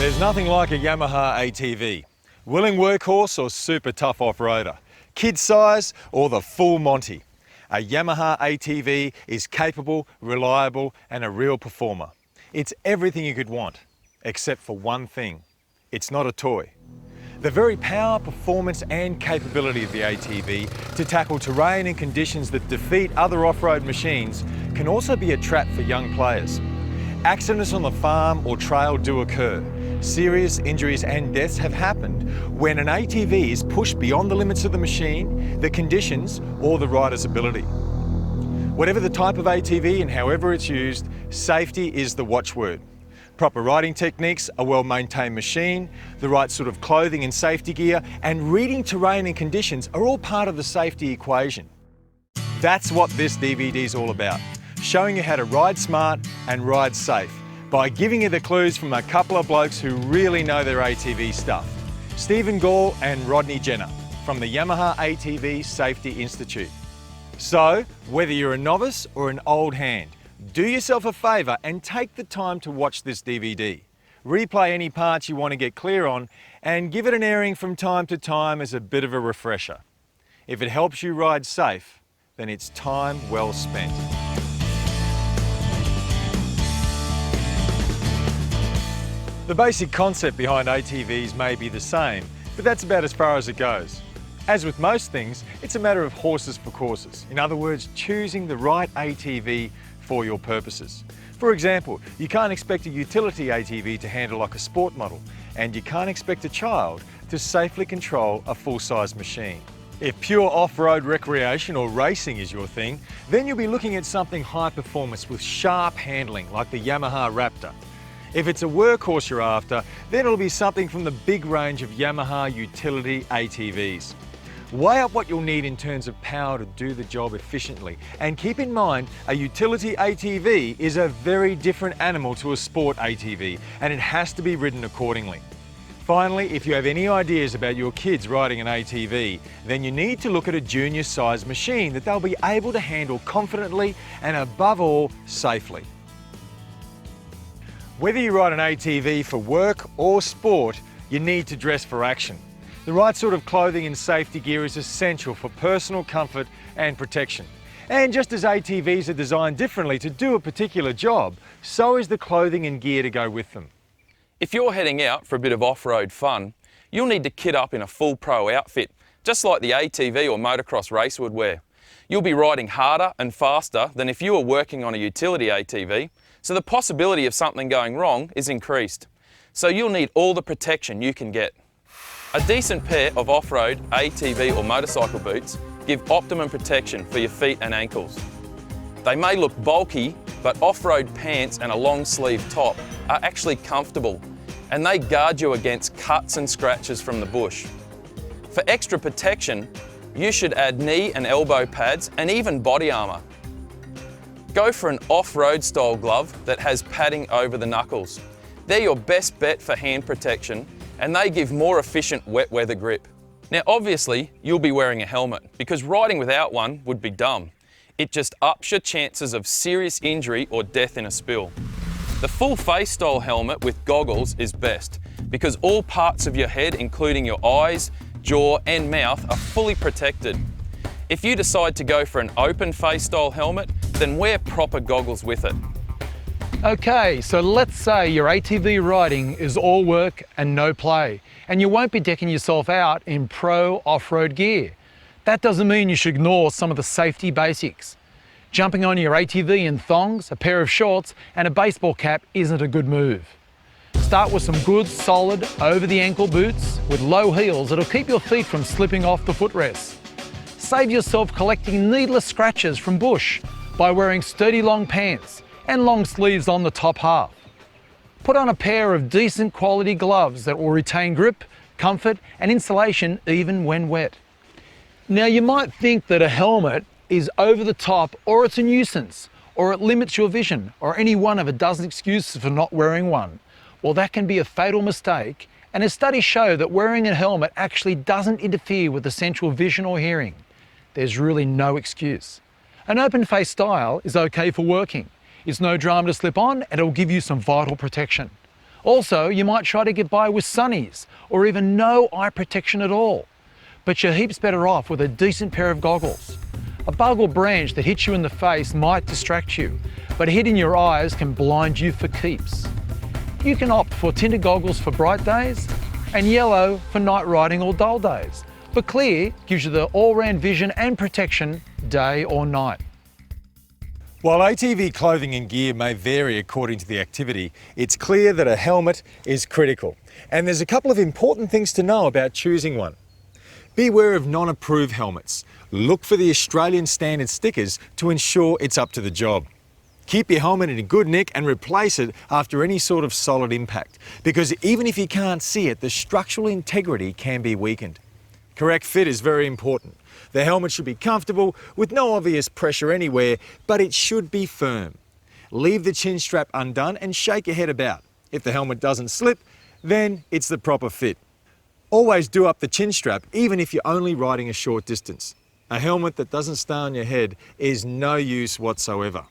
There's nothing like a Yamaha ATV. Willing workhorse or super tough off-roader. Kid size or the full Monty. A Yamaha ATV is capable, reliable and a real performer. It's everything you could want, except for one thing. It's not a toy. The very power, performance and capability of the ATV to tackle terrain and conditions that defeat other off-road machines can also be a trap for young players. Accidents on the farm or trail do occur. Serious injuries and deaths have happened when an ATV is pushed beyond the limits of the machine, the conditions or the rider's ability. Whatever the type of ATV and however it's used, safety is the watchword. Proper riding techniques, a well-maintained machine, the right sort of clothing and safety gear, and reading terrain and conditions are all part of the safety equation. That's what this DVD is all about, showing you how to ride smart and ride safe by giving you the clues from a couple of blokes who really know their ATV stuff. Stephen Gall and Rodney Jenner from the Yamaha ATV Safety Institute. So, whether you're a novice or an old hand, do yourself a favour and take the time to watch this DVD. Replay any parts you want to get clear on and give it an airing from time to time as a bit of a refresher. If it helps you ride safe, then it's time well spent. The basic concept behind ATVs may be the same, but that's about as far as it goes. As with most things, it's a matter of horses for courses. In other words, choosing the right ATV for your purposes. For example, you can't expect a utility ATV to handle like a sport model, and you can't expect a child to safely control a full-size machine. If pure off-road recreation or racing is your thing, then you'll be looking at something high performance with sharp handling like the Yamaha Raptor. If it's a workhorse you're after, then it'll be something from the big range of Yamaha utility ATVs. Weigh up what you'll need in terms of power to do the job efficiently, and keep in mind a utility ATV is a very different animal to a sport ATV, and it has to be ridden accordingly. Finally, if you have any ideas about your kids riding an ATV, then you need to look at a junior sized machine that they'll be able to handle confidently and above all, safely. Whether you ride an ATV for work or sport, you need to dress for action. The right sort of clothing and safety gear is essential for personal comfort and protection. And just as ATVs are designed differently to do a particular job, so is the clothing and gear to go with them. If you're heading out for a bit of off-road fun, you'll need to kit up in a full pro outfit, just like the ATV or motocross racer would wear. You'll be riding harder and faster than if you were working on a utility ATV, so the possibility of something going wrong is increased. So you'll need all the protection you can get. A decent pair of off-road ATV or motorcycle boots give optimum protection for your feet and ankles. They may look bulky, but off-road pants and a long sleeve top are actually comfortable, and they guard you against cuts and scratches from the bush. For extra protection, you should add knee and elbow pads and even body armour. Go for an off-road style glove that has padding over the knuckles. They're your best bet for hand protection, and they give more efficient wet weather grip. Now obviously, you'll be wearing a helmet, because riding without one would be dumb. It just ups your chances of serious injury or death in a spill. The full face style helmet with goggles is best, because all parts of your head, including your eyes, jaw and mouth, are fully protected. If you decide to go for an open face style helmet, then wear proper goggles with it. Okay, so let's say your ATV riding is all work and no play, and you won't be decking yourself out in pro off-road gear. That doesn't mean you should ignore some of the safety basics. Jumping on your ATV in thongs, a pair of shorts and a baseball cap isn't a good move. Start with some good, solid, over-the-ankle boots with low heels that'll keep your feet from slipping off the footrests. Save yourself collecting needless scratches from bush by wearing sturdy long pants and long sleeves on the top half. Put on a pair of decent quality gloves that will retain grip, comfort and insulation even when wet. Now you might think that a helmet is over the top, or it's a nuisance, or it limits your vision, or any one of a dozen excuses for not wearing one. Well, that can be a fatal mistake, and as studies show that wearing a helmet actually doesn't interfere with essential vision or hearing. There's really no excuse. An open face style is okay for working. It's no drama to slip on and it'll give you some vital protection. Also, you might try to get by with sunnies or even no eye protection at all. But you're heaps better off with a decent pair of goggles. A bug or branch that hits you in the face might distract you, but hitting your eyes can blind you for keeps. You can opt for tinted goggles for bright days and yellow for night riding or dull days. But clear gives you the all-round vision and protection day or night. While ATV clothing and gear may vary according to the activity, it's clear that a helmet is critical. And there's a couple of important things to know about choosing one. Beware of non-approved helmets. Look for the Australian standard stickers to ensure it's up to the job. Keep your helmet in a good nick and replace it after any sort of solid impact, because even if you can't see it, the structural integrity can be weakened. Correct fit is very important. The helmet should be comfortable with no obvious pressure anywhere, but it should be firm. Leave the chin strap undone and shake your head about. If the helmet doesn't slip, then it's the proper fit. Always do up the chin strap, even if you're only riding a short distance. A helmet that doesn't stay on your head is no use whatsoever.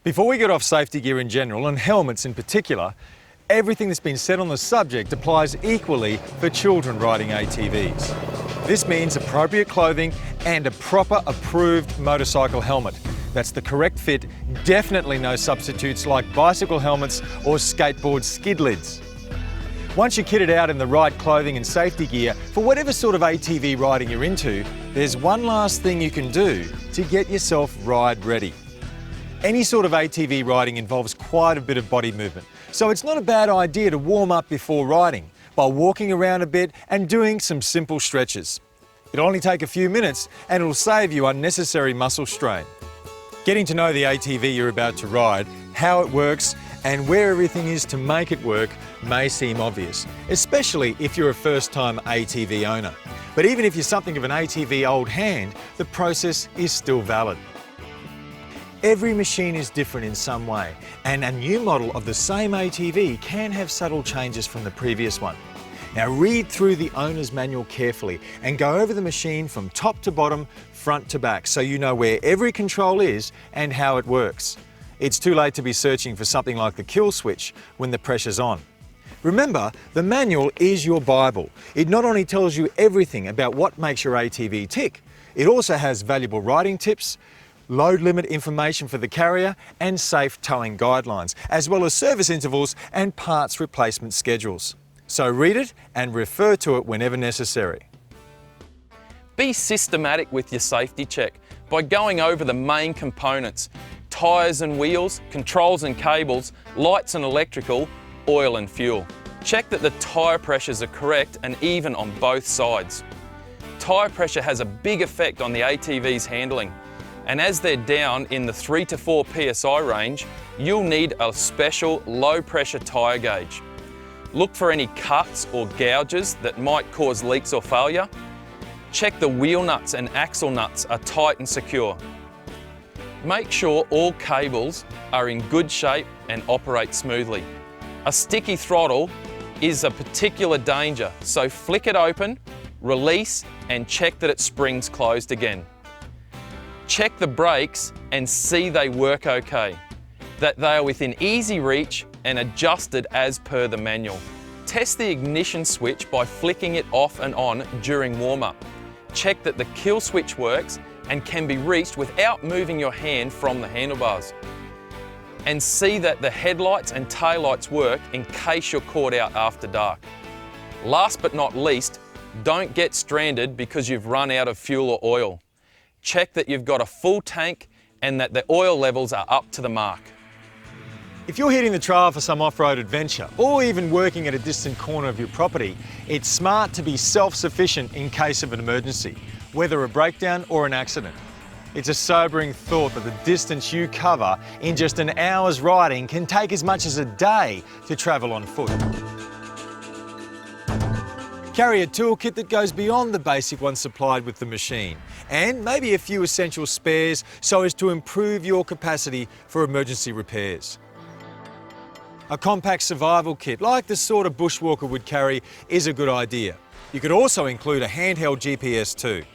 Before we get off safety gear in general, and helmets in particular, everything that's been said on the subject applies equally for children riding ATVs. This means appropriate clothing and a proper approved motorcycle helmet. That's the correct fit, definitely no substitutes like bicycle helmets or skateboard skid lids. Once you're kitted out in the right clothing and safety gear for whatever sort of ATV riding you're into, there's one last thing you can do to get yourself ride ready. Any sort of ATV riding involves quite a bit of body movement, so it's not a bad idea to warm up before riding by walking around a bit and doing some simple stretches. It'll only take a few minutes and it'll save you unnecessary muscle strain. Getting to know the ATV you're about to ride, how it works, and where everything is to make it work may seem obvious, especially if you're a first-time ATV owner. But even if you're something of an ATV old hand, the process is still valid. Every machine is different in some way, and a new model of the same ATV can have subtle changes from the previous one. Now read through the owner's manual carefully and go over the machine from top to bottom, front to back, so you know where every control is and how it works. It's too late to be searching for something like the kill switch when the pressure's on. Remember, the manual is your Bible. It not only tells you everything about what makes your ATV tick, it also has valuable riding tips, load limit information for the carrier, and safe towing guidelines, as well as service intervals and parts replacement schedules. So read it and refer to it whenever necessary. Be systematic with your safety check by going over the main components: tyres and wheels, controls and cables, lights and electrical, oil and fuel. Check that the tyre pressures are correct and even on both sides. Tyre pressure has a big effect on the ATV's handling, and as they're down in the 3 to 4 PSI range, you'll need a special low pressure tyre gauge. Look for any cuts or gouges that might cause leaks or failure. Check the wheel nuts and axle nuts are tight and secure. Make sure all cables are in good shape and operate smoothly. A sticky throttle is a particular danger, so flick it open, release, and check that its spring's closed again. Check the brakes and see they work okay, that they are within easy reach and adjusted as per the manual. Test the ignition switch by flicking it off and on during warm-up. Check that the kill switch works and can be reached without moving your hand from the handlebars. And see that the headlights and taillights work in case you're caught out after dark. Last but not least, don't get stranded because you've run out of fuel or oil. Check that you've got a full tank and that the oil levels are up to the mark. If you're hitting the trail for some off-road adventure, or even working at a distant corner of your property, it's smart to be self-sufficient in case of an emergency, whether a breakdown or an accident. It's a sobering thought that the distance you cover in just an hour's riding can take as much as a day to travel on foot. Carry a toolkit that goes beyond the basic one supplied with the machine, and maybe a few essential spares so as to improve your capacity for emergency repairs. A compact survival kit, like the sort a bushwalker would carry, is a good idea. You could also include a handheld GPS too.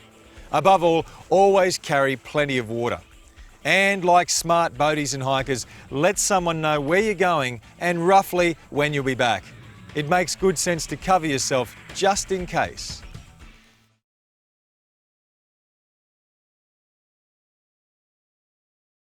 Above all, always carry plenty of water. And like smart boaties and hikers, let someone know where you're going and roughly when you'll be back. It makes good sense to cover yourself just in case.